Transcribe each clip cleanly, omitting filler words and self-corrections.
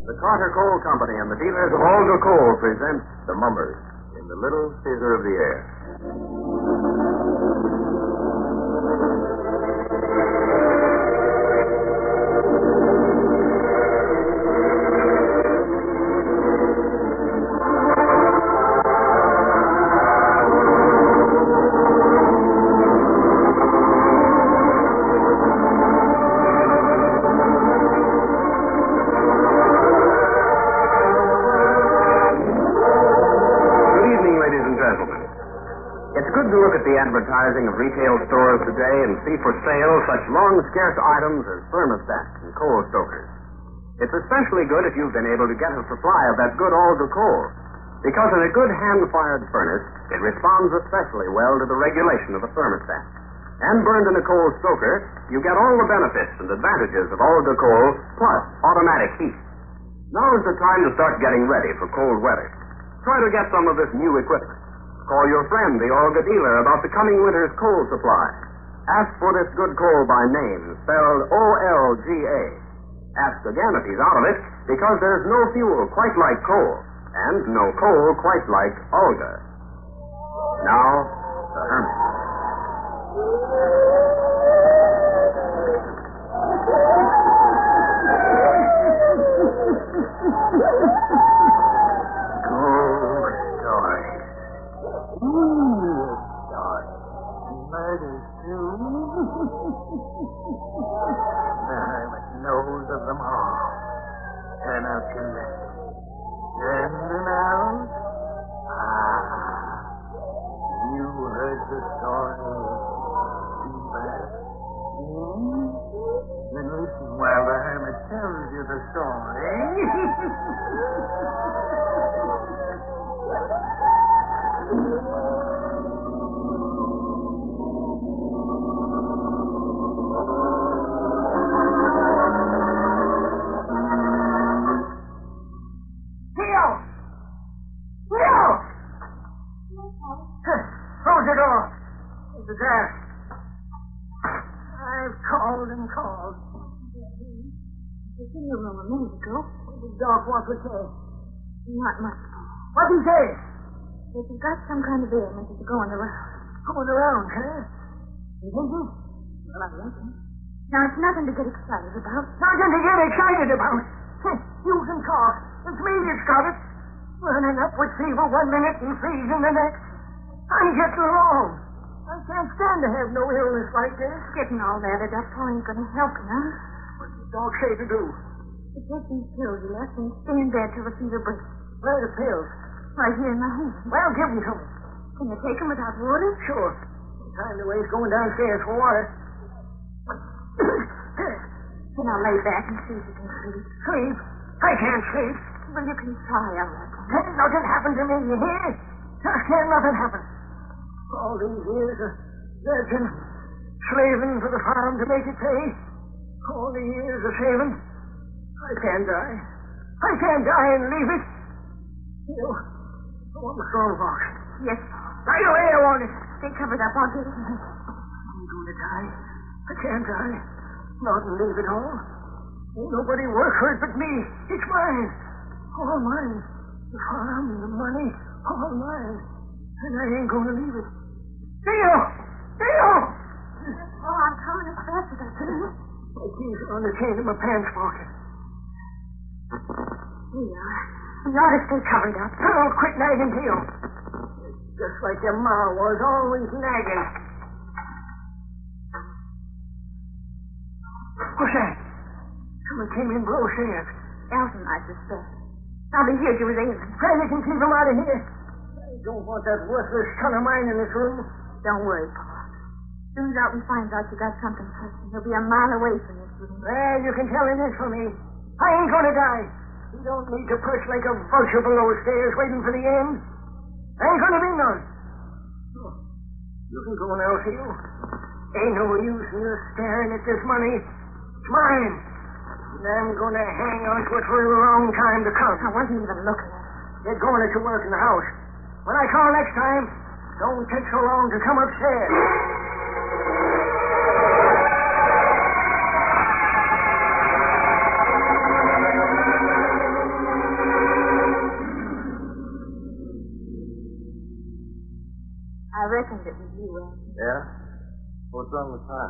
The Carter Coal Company and the dealers of Alder Coal present The Mummers in the Little Theater of the Air. The advertising of retail stores today and see for sale such long, scarce items as thermostats and coal stokers. It's especially good if you've been able to get a supply of that good Alder coal, because in a good hand-fired furnace, it responds especially well to the regulation of a thermostat. And burned in a coal stoker, you get all the benefits and advantages of Alder coal plus automatic heat. Now's the time to start getting ready for cold weather. Try to get some of this new equipment. Call your friend, the Olga dealer, about the coming winter's coal supply. Ask for this good coal by name, spelled O-L-G-A. Ask again if he's out of it, because there's no fuel quite like coal, and no coal quite like Olga. Now, the Hermit. Murders, too. The Hermit knows of them all. Turn out your light. Turn them out. You heard the story. Then listen while the Hermit tells you the story. Close the door. It's a draft. I've called and called. I was in the room a minute ago. What did Doc want to say? Not much. What'd he say? That you've got some kind of ailment that's going around. Going around, huh? You think so? Well, I reckon. Now, it's nothing to get excited about. Nothing to get excited about. You can talk. It's me that's got it. Running up with fever one minute and freezing the next. I'm getting along. I can't stand to have no illness like this. Getting all added up ain't going to help you, huh? What did the dog say to do? To take these pills you left and stay in bed till the fever breaks. Where are the pills? Right here in my hand. Well, give me some. Can you take them without water? Sure. No time to waste going downstairs for water. Then I'll lay back and see if you can sleep. Sleep? I can't sleep. Well, you can try, I reckon. Can't nothing happen to me, you hear? Can't nothing happen. All these years of working, slaving for the farm to make it pay. All the years of saving. I can't die. I can't die and leave it. You, I want the strong box. Yes. Right away, I want it. Stay covered up, I'll get it. I'm going to die. I can't die. Not and leave it all. Ain't nobody work for it but me. It's mine. All mine. The farm, the money, all mine. And I ain't going to leave it. Theo! Theo! Oh, I'm coming as fast as I can. My keys are on the chain in my pants pocket. Here you are. You ought to stay covered up. Oh, quit nagging, Theo. It's just like your ma was, always nagging. What's that? Someone came in below stairs. Elton, I suspect. I'll be here till his ailing. Pray you can keep him out of here. I don't want that worthless son of mine in this room. Don't worry, Pa. As soon as Elton finds out you got something pressing, he'll be a mile away from this room. Well, you can tell him this for me. I ain't going to die. He don't need to perch like a vulture below stairs waiting for the end. Ain't going to be none. Oh, you can go now, Theo. Ain't no use in you staring at this money. It's mine. And I'm going to hang on to it for a long time to come. I wasn't even looking at it. Get going at your work in the house. When I call next time, don't take so long to come upstairs. with Pa?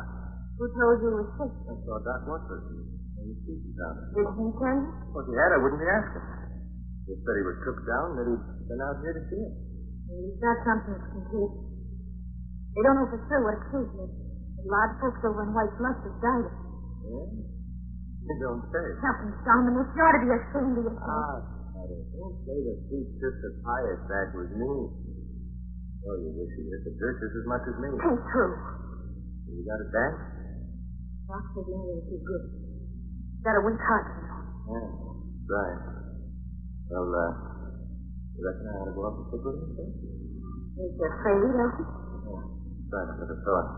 Who told you he was sick? I saw Doc Watford in the street down there. Did he tell you? Well, if he had, I wouldn't be asking. He said he was took down and that he'd been out here to see him. Well, he's got something that's contagious. They don't know for sure what it is yet. But a lot of folks over in White Bluff have died of it. Yeah? You don't say. Something, Dominic. You ought to be ashamed of yourself. Don't say that sweet sister Pius back was me. Oh, you wish you hit the dirt just as much as me. Ain't true. You got a dance? Doc says you ain't too good. Got a weak heart, you know. Yeah, right. Well, you reckon I ought to go up and sit with him, sir? Is you afraid, Elsie? Yeah, right, I never thought.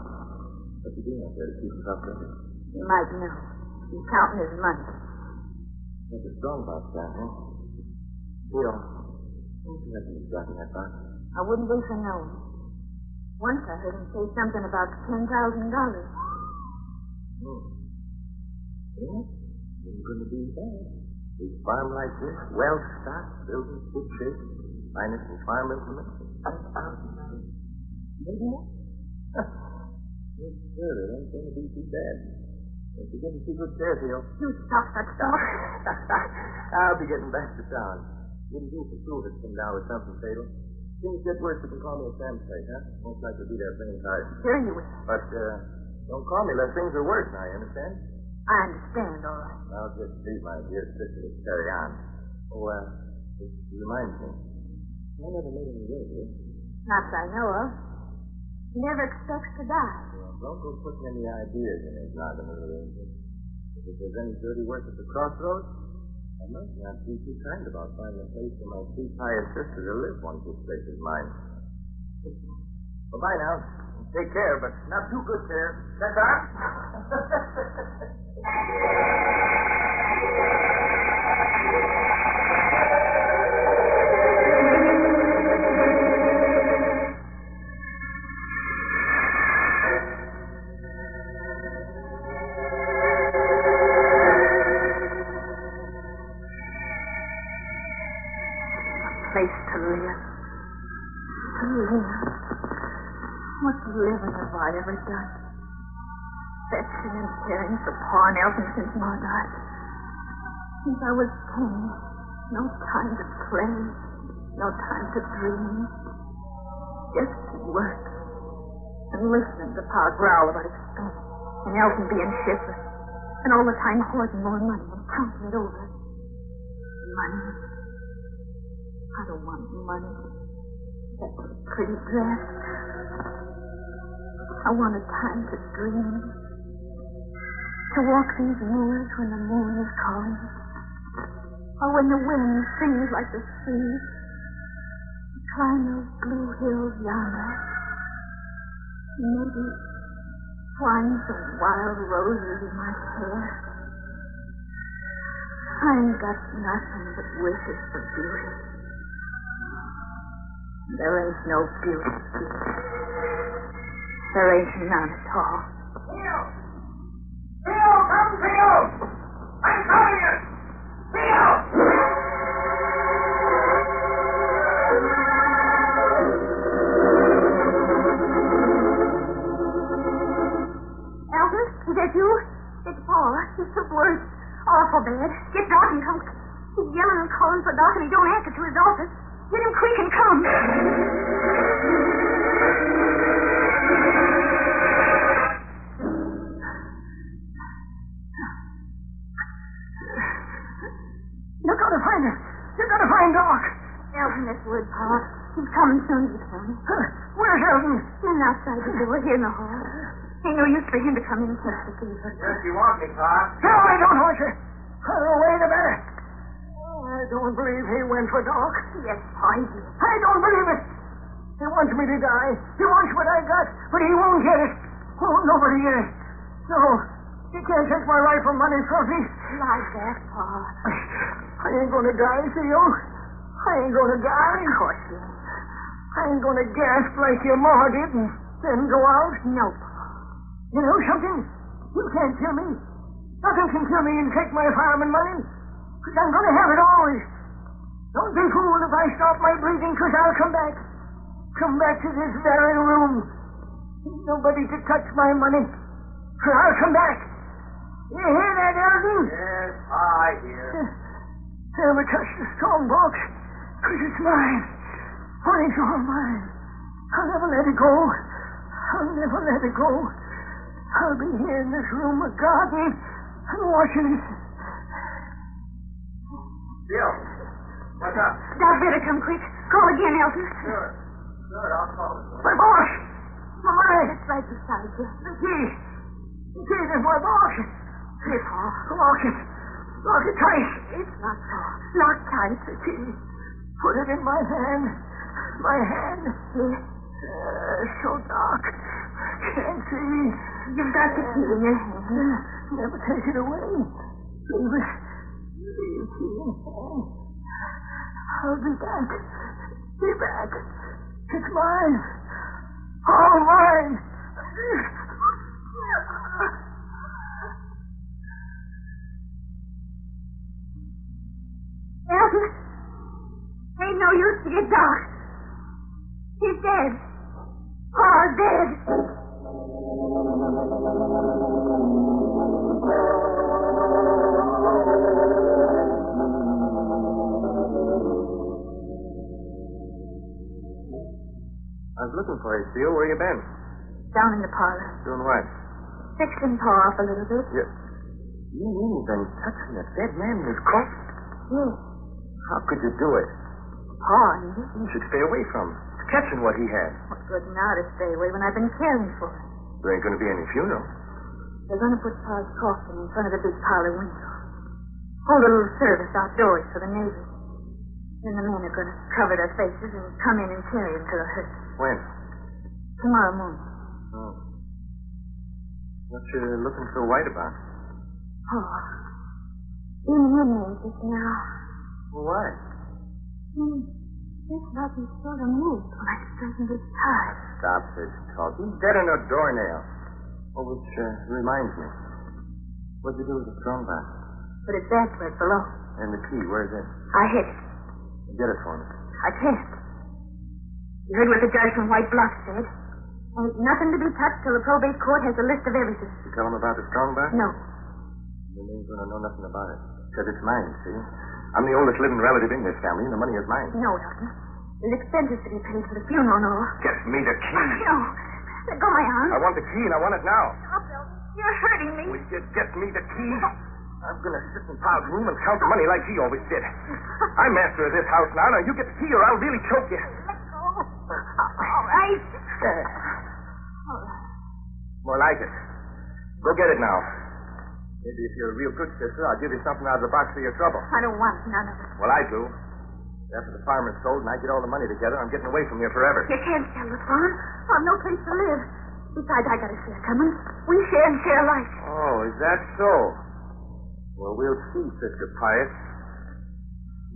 What's he doing up there to keep himself busy? You might know. He's counting his money. That's a strong box down here. Theo, don't you reckon he's got in that box? I wouldn't be for knowing. Once I heard him say something about $10,000. Yeah? Isn't going to be bad. Big farm like this, well stocked, buildings good shape, finest in farm implements. Maybe more. Sure, it ain't going to be too bad. If you're getting too good there, Theo. You stop that talk. I'll be getting back to town. Wouldn't do for school to come down with something fatal. Things get worse, you can call me at Sam's place, huh? Most likely be there playing cards. Sure you will. But, don't call me unless things are worse now, you understand? I understand, all right. I'll just leave my dear sister to carry on. Oh, it reminds me. I never made any will, you? Not that I know of. He never expects to die. Well, don't go putting any ideas in his noggin, little angel. If there's any dirty work at the crossroads, I might not be too kind about finding a place for my sweet pious sister to live once this place is mine. Well, bye now. Take care, but not too good care. That's all. Place to live. To live. What living have I ever done? Fetching and caring for Pa Nelson since Ma died. Since I was 10. No time to play. No time to dream. Just to work. And listening to Pa growl about expense. And Elton being shiftless. And all the time hoarding more money and counting it over. Money. I don't want money. That pretty dress. I want a time to dream. To walk these moors when the moon is calling. Or when the wind sings like the sea. To climb those blue hills yonder. Maybe twine some wild roses in my hair. I ain't got nothing but wishes for beauty. There ain't no beauty here. There ain't none at all. Theo! Theo, come, Theo! I'm calling you! Theo! Elvis, is that you? It's Paul. He's took words. Awful bad. Get Doc and come. He's yelling and calling for Doc, and he don't answer to his office. Get him quick and come. You're going to find her. You're going to find Doc. Elton, this word, Pa. He's coming soon, you tell me. Where's Elton? He's outside the door here in the hall. Ain't no use for him to come in and touch the fever. Yes, you want me, Pa? No, I don't want you. Wait a minute. I don't believe he went for Doc. Yes, Pa, he did. I don't believe it. He wants me to die. He wants what I got, but he won't get it. Won't nobody get it. No, he can't take my life or money from me. Like that, Pa. I ain't gonna die, Theo. I ain't gonna die. Of course you ain't. I ain't gonna gasp like your ma did and then go out. No, Pa. You know something? You can't kill me. Nothing can kill me and take my farm and money. Because I'm gonna have it always. Don't be fooled if I stop my breathing, because I'll come back. Come back to this very room. Ain't nobody to touch my money. Or I'll come back. You hear that, Elgin? Yes, I hear. Never touch the strong box, 'cause it's mine. Money's all mine. I'll never let it go. I'll never let it go. I'll be here in this room of garden and watching it. Bill, what's up? Doc, better come quick. Call again, Elton. Sure, I'll call it. My boss! Mine! It's right beside you. The key! The key is my boss! Here, Paul. Lock it! Lock it tight! It's not so. Lock tight. The key. Put it in my hand. My hand. Here. So dark. Can't see. You've got the key in your hand. Never take it away. Leave it. Leave the key in hand. I'll be back. Be back. It's mine. All mine. Elton, ain't no use to get Doc. He's dead. Paul's dead. I was looking for you, Theo. Where you been? Down in the parlor. Doing what? Fixing Paul up a little bit. You mean you've been touching a dead man in his coat? Yes. How could you do it? Paul, ain't it? You should stay away from him. It's catching what he had. What good now to stay away when I've been caring for him? There ain't going to be any funeral. They're going to put Paul's coffin in front of the big parlor window. Hold a little service outdoors for the neighbors. Then the men are going to cover their faces and come in and carry him to the hearse. When? Tomorrow morning. Oh. What you looking so white about? Paul. Being in there just now. Well, why? Just like he sort of moved when I straightened his tie. Stop this talk. He's dead in a doornail. Oh, which reminds me. What'd you do with the strong box? But it's back right below. And the key, where's it? I hid it. Get it for me. I can't. You heard what the judge from White Bluff said. Ain't nothing to be touched till the probate court has a list of everything. You tell him about the strong box? No. Then he ain't going to know nothing about it. Because it's mine, see? I'm the oldest living relative in this family, and the money is mine. No, Elton. There's expenses to be paid for the funeral and all. Get me the key. No. Let go my arm. I want the key, and I want it now. Stop, Elton. You're hurting me. Will you get me the key? I'm going to sit in Pa's room and count the money like he always did. I'm master of this house now. Now, you get the key or I'll really choke you. Let go. All right. All right. More like it. Go get it now. Maybe if you're a real good sister, I'll give you something out of the box for your trouble. I don't want none of it. Well, I do. After the farmer's sold and I get all the money together, I'm getting away from you forever. You can't sell the farm. I've no place to live. Besides, I got a share coming. We share and share alike. Oh, is that so? Well, we'll see, Sister Pius.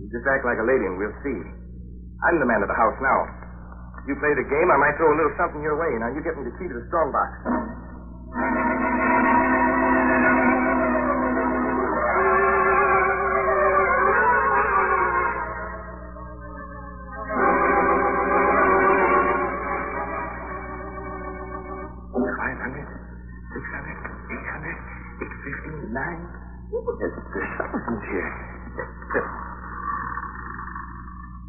You just act like a lady and we'll see. I'm the man of the house now. You play the game, I might throw a little something your way. Now, you get me the key to the strong box. There's something here.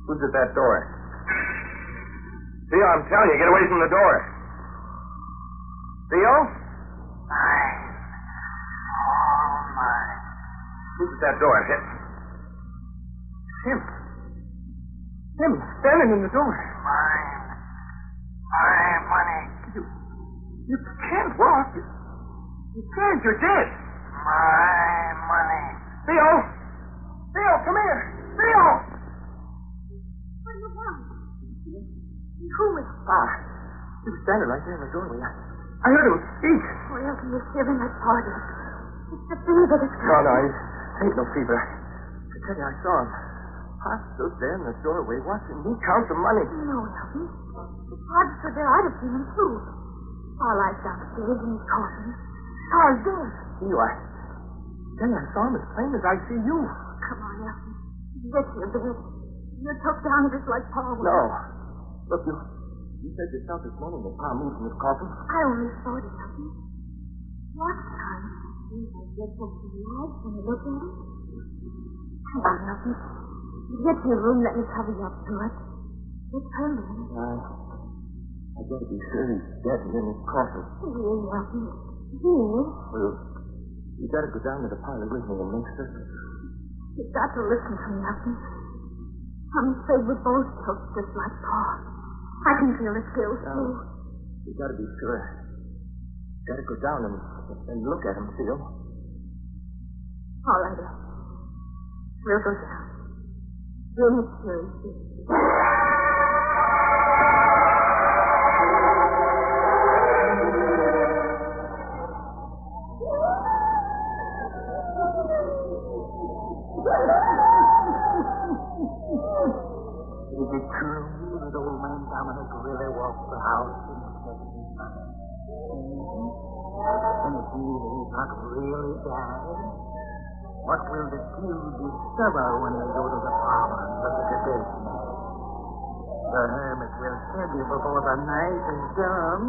Who's at that door? Theo, I'm telling you, get away from the door. Theo? Mine. All mine. Who's at that door? Him. Him, standing in the door. Mine. My money. You can't walk. You can't. You're dead. My money. Theo! Theo, come here! Theo! What do you want? Who is it? He was standing right there in the doorway. I heard him speak. Oh, Elton, you're shivering that party. It's the fever that's No, it ain't no fever. I tell you, I saw him. I stood there in the doorway watching me count the money. No, Elton. If I'd stood there, I'd have seen him, too. Our life downstairs in his coffin. Paul's dead. Theo, I tell you, I saw him as plain as I see you. Come on, Elton. Get your bed. You're took down just like Paul was. No. Look, You said yourself this morning that Pa moved from his coffin. I only thought it, Elton. What time do I get from the yard when I look at it? Come on, Elton. Get to your room, let me cover you up to it. It's Hermit. I gotta be sure he's dead and in his coffin. Really, Elton. Really? Well, you gotta go down to the parlor with me and make certain. You've got to listen to me, Elton. I'm afraid we both took just like Pa. I can feel his guilt, too. You gotta be sure. Gotta go down and look at him, Theo. All right, Elton. We'll go down. We'll make sure he's dead. Is it true that old man Dominic really walked the house in the 1700s? And if he is not really died, what will the few discover when they go to the parlor and look at the dead man? The hermit will kill you before the night is done.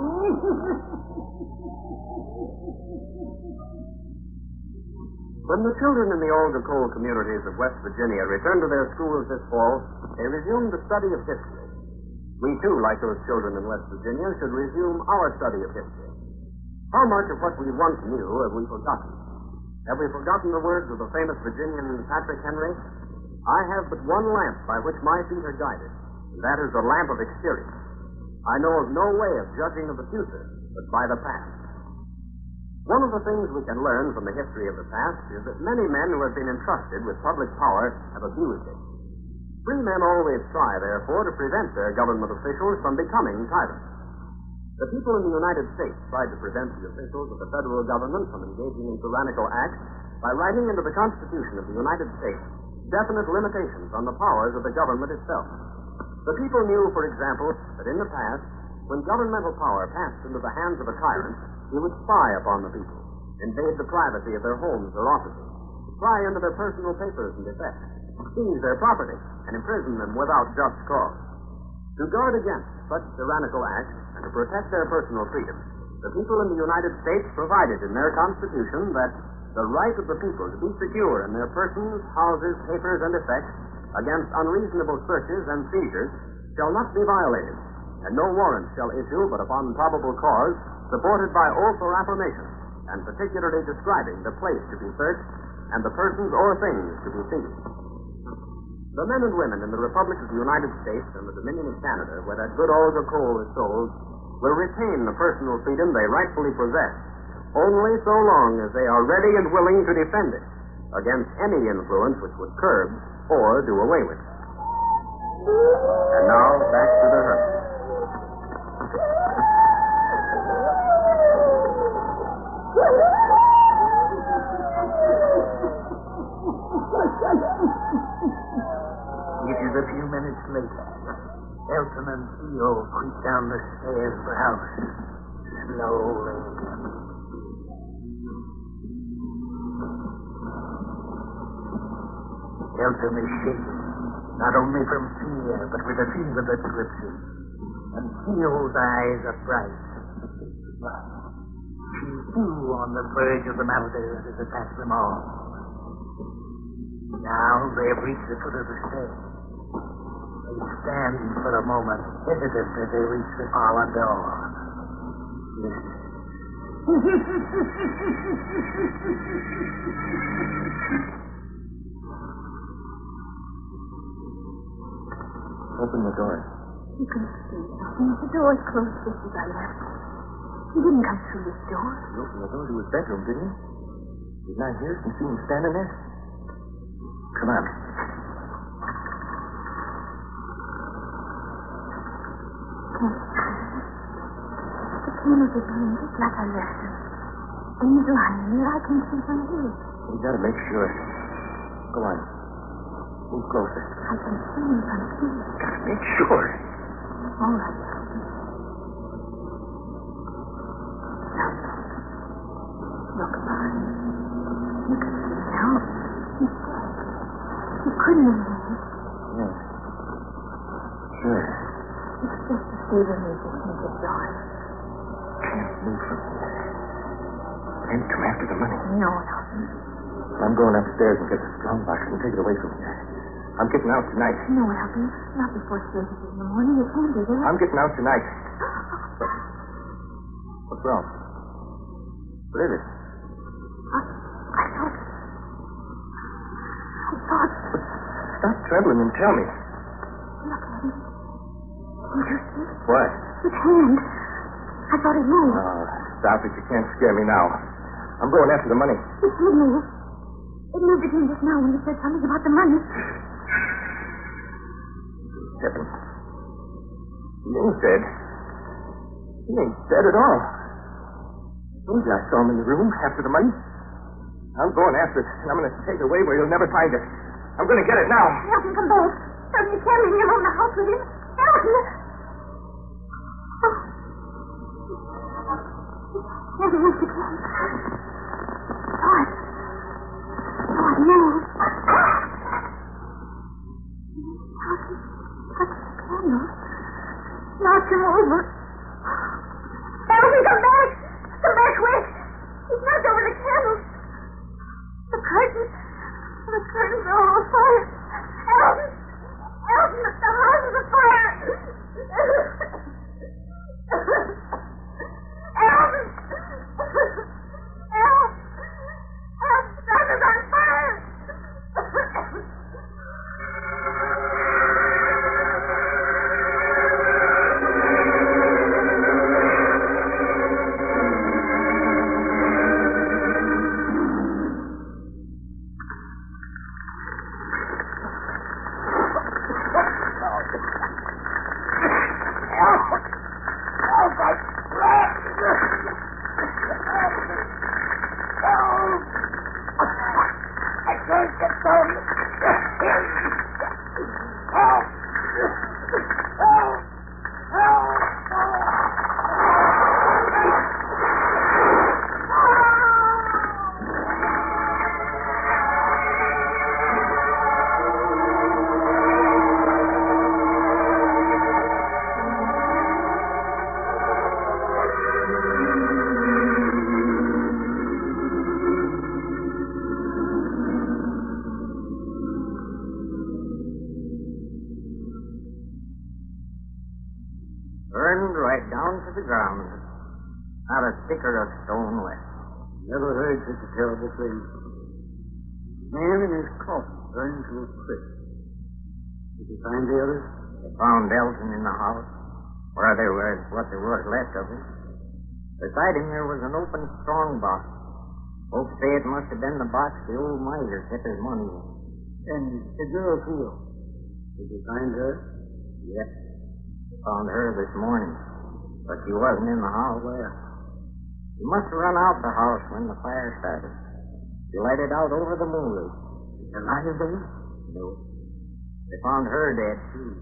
When the children in the older coal communities of West Virginia returned to their schools this fall, they resumed the study of history. We, too, like those children in West Virginia, should resume our study of history. How much of what we once knew have we forgotten? Have we forgotten the words of the famous Virginian Patrick Henry? I have but one lamp by which my feet are guided, and that is the lamp of experience. I know of no way of judging of the future but by the past. One of the things we can learn from the history of the past is that many men who have been entrusted with public power have abused it. Free men always try, therefore, to prevent their government officials from becoming tyrants. The people in the United States tried to prevent the officials of the federal government from engaging in tyrannical acts by writing into the Constitution of the United States definite limitations on the powers of the government itself. The people knew, for example, that in the past, when governmental power passed into the hands of a tyrant, he would spy upon the people, invade the privacy of their homes or offices, pry into their personal papers and effects, seize their property, and imprison them without just cause. To guard against such tyrannical acts and to protect their personal freedom, the people in the United States provided in their Constitution that the right of the people to be secure in their persons, houses, papers, and effects against unreasonable searches and seizures shall not be violated, and no warrant shall issue but upon probable cause, supported by oath or affirmation, and particularly describing the place to be searched and the persons or things to be seized. The men and women in the Republic of the United States and the Dominion of Canada, where that good Olga coal is sold, will retain the personal freedom they rightfully possess, only so long as they are ready and willing to defend it against any influence which would curb or do away with it. And now, back to the hermit. It is a few minutes later. Elton and Theo creep down the stairs of the house. Slowly. Elton is shaking, not only from fear, but with a fever that grips him. And Theo's eyes are bright. But she's too on the verge of the mountain to attack them all. Now they have reached the foot of the stairs. They stand for a moment, hesitant as they reach the parlor door. Listen. Open the door. You can see nothing. The door is closed just as I left. He didn't come through this door. He opened the door to his bedroom, didn't he? Didn't I hear it and see him standing there? Come on. The candles are burning just like I left them. And he's lying here. I can see from here. We gotta make sure. Go on. Move closer. I can see him from here. Gotta make sure. All right. Look, Barney. You can see now. He's dead. He couldn't have lived. Yeah. Sure. It's just a Even if it makes it dark. Can't move from here. Can't come after the money. No, Alvin. I'm going upstairs and get the strong box and take it away from here. I'm getting out tonight. No, Alvin. Not before services in the morning. You can't do that. I'm getting out tonight. What's wrong? What is it? I thought... Stop trembling and tell me. Look at him. Did you see? What? His hand. I thought it moved. Oh, stop it. You can't scare me now. I'm going after the money. It did move. It moved again just now when you said something about the money. Heaven. He ain't dead. He ain't dead at all. I told you I saw him in the room after the money. I'm going after it, and I'm going to take it away where you'll never find it. I'm going to get it now. Elton, come back. Elton, you can't leave me alone in the house with him. Elton! There he is again. Saw it. Saw it move. Elton, touch the candle. Knock him over. Elton, come back! Come back quick! He's knocked over the candle. The curtains are all on fire. Elton! Elton, the house is afire! Elton! Elton, the house is on fire! Burned right down to the ground. Not a stick or a stone left. Never heard such a terrible thing. Man in his coffin burned to a crisp. Did you find the others? They found Elton in the house, where there was what there was left of him. Beside him there was an open strong box. Folks say it must have been the box the old miser kept his money in. And the girl, Phil. Did you find her? Yes. Found her this morning, but she wasn't in the house. Where? She must have run out the house when the fire started. She lighted out over the moonlight. Alive, then? No. They found her dead, too.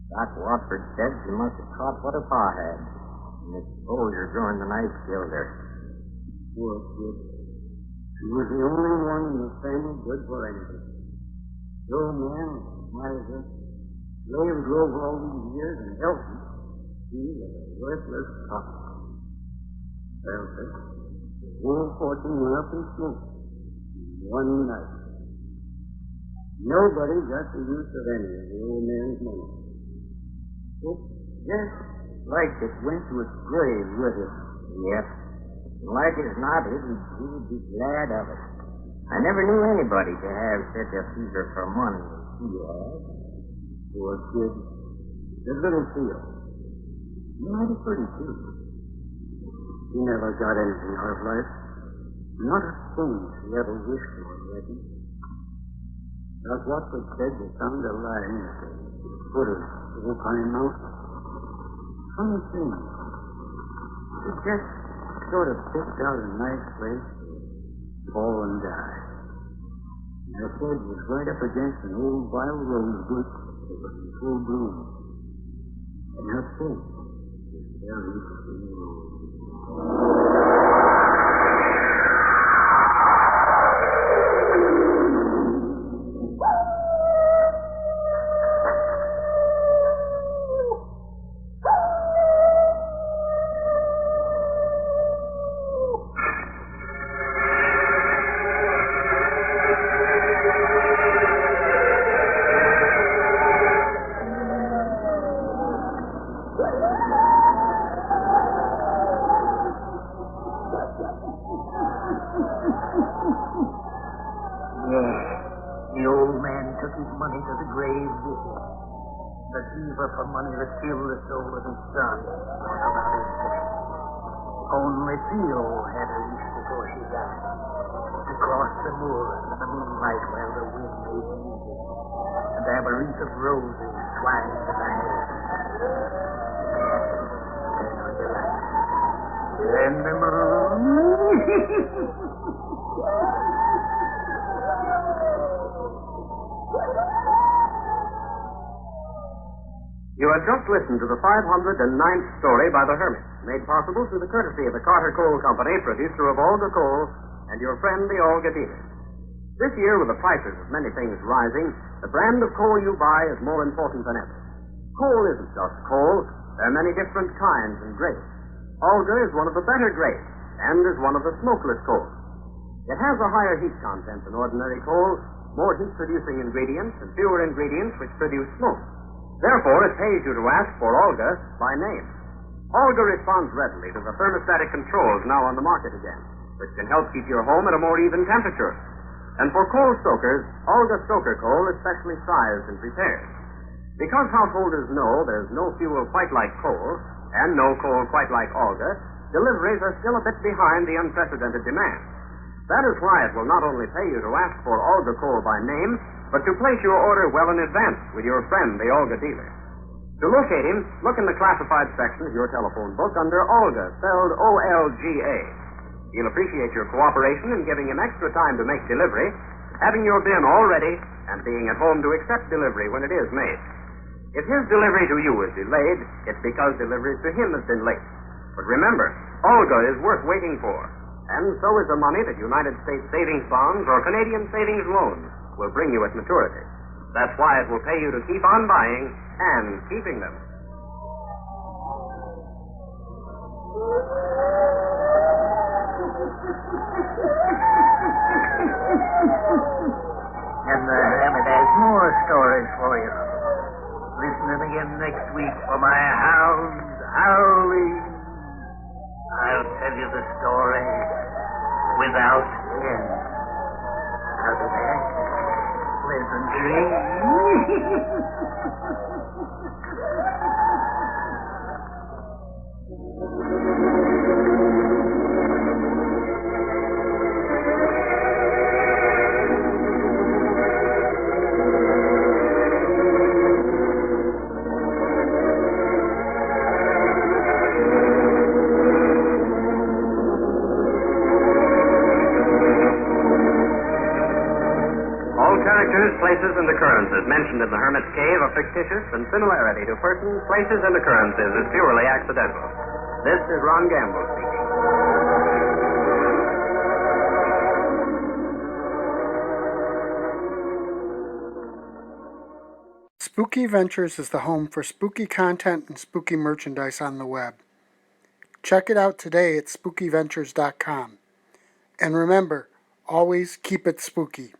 Doc Watford said she must have caught what her pa had, and the soldier during the night killed her. Poor kid. She was the only one in the family good for anything. Joe man, miser, slave drove all these years and helped him. He was a worthless cop. Well, sir, the whole fortune went up in smoke in one night. Nobody got the use of any of the old man's money. It's just like it went to its grave with it. Yep. Like as not, he would be glad of it. I never knew anybody to have such a fever for money as he had. Poor kid. His little Theo. Mighty pretty, too. She never got anything out of life. Not a thing she ever wished for, I reckon. Doc Watford said they found her lying at the foot of Old Pine Mountain. Funny thing. She just sort of picked out a nice place to fall and die. And her bed was right up against an old wild rose bush that was in full bloom. And her face was very slow. Yeah. The old man took his money to the grave with him. The fever for money that killed the soul of his son brought about his death. Only Theo had a wish before she died. To cross the moors in the moonlight while the wind made music, and have a wreath of roses twined in her hair. Turn on the light. Turn them on. You have just listened to the 509th story by the Hermit, made possible through the courtesy of the Carter Coal Company, producer of Olga Coal, and your friend, the Olga dealer. This year, with the prices of many things rising, the brand of coal you buy is more important than ever. Coal isn't just coal. There are many different kinds and grades. Olga is one of the better grades, and is one of the smokeless coals. It has a higher heat content than ordinary coal, more heat-producing ingredients, and fewer ingredients which produce smoke. Therefore, it pays you to ask for Olga by name. Olga responds readily to the thermostatic controls now on the market again, which can help keep your home at a more even temperature. And for coal stokers, Olga Stoker Coal is specially sized and prepared. Because householders know there's no fuel quite like coal, and no coal quite like Olga, deliveries are still a bit behind the unprecedented demand. That is why it will not only pay you to ask for Olga Coal by name, but to place your order well in advance with your friend, the Olga dealer. To locate him, look in the classified section of your telephone book under Olga, spelled O-L-G-A. He'll appreciate your cooperation in giving him extra time to make delivery, having your bin all ready, and being at home to accept delivery when it is made. If his delivery to you is delayed, it's because delivery to him has been late. But remember, Olga is worth waiting for, and so is the money that United States savings bonds or Canadian savings loans will bring you at maturity. That's why it will pay you to keep on buying and keeping them. And the Hermit has more stories for you. Listen in again next week for my hounds howling. I'll tell you the story without end. How's that? Pleasant dreams. Characters, places, and occurrences mentioned in the Hermit's Cave are fictitious, and similarity to persons, places, and occurrences is purely accidental. This is Ron Gamble speaking. Spooky Ventures is the home for spooky content and spooky merchandise on the web. Check it out today at spookyventures.com. And remember, always keep it spooky.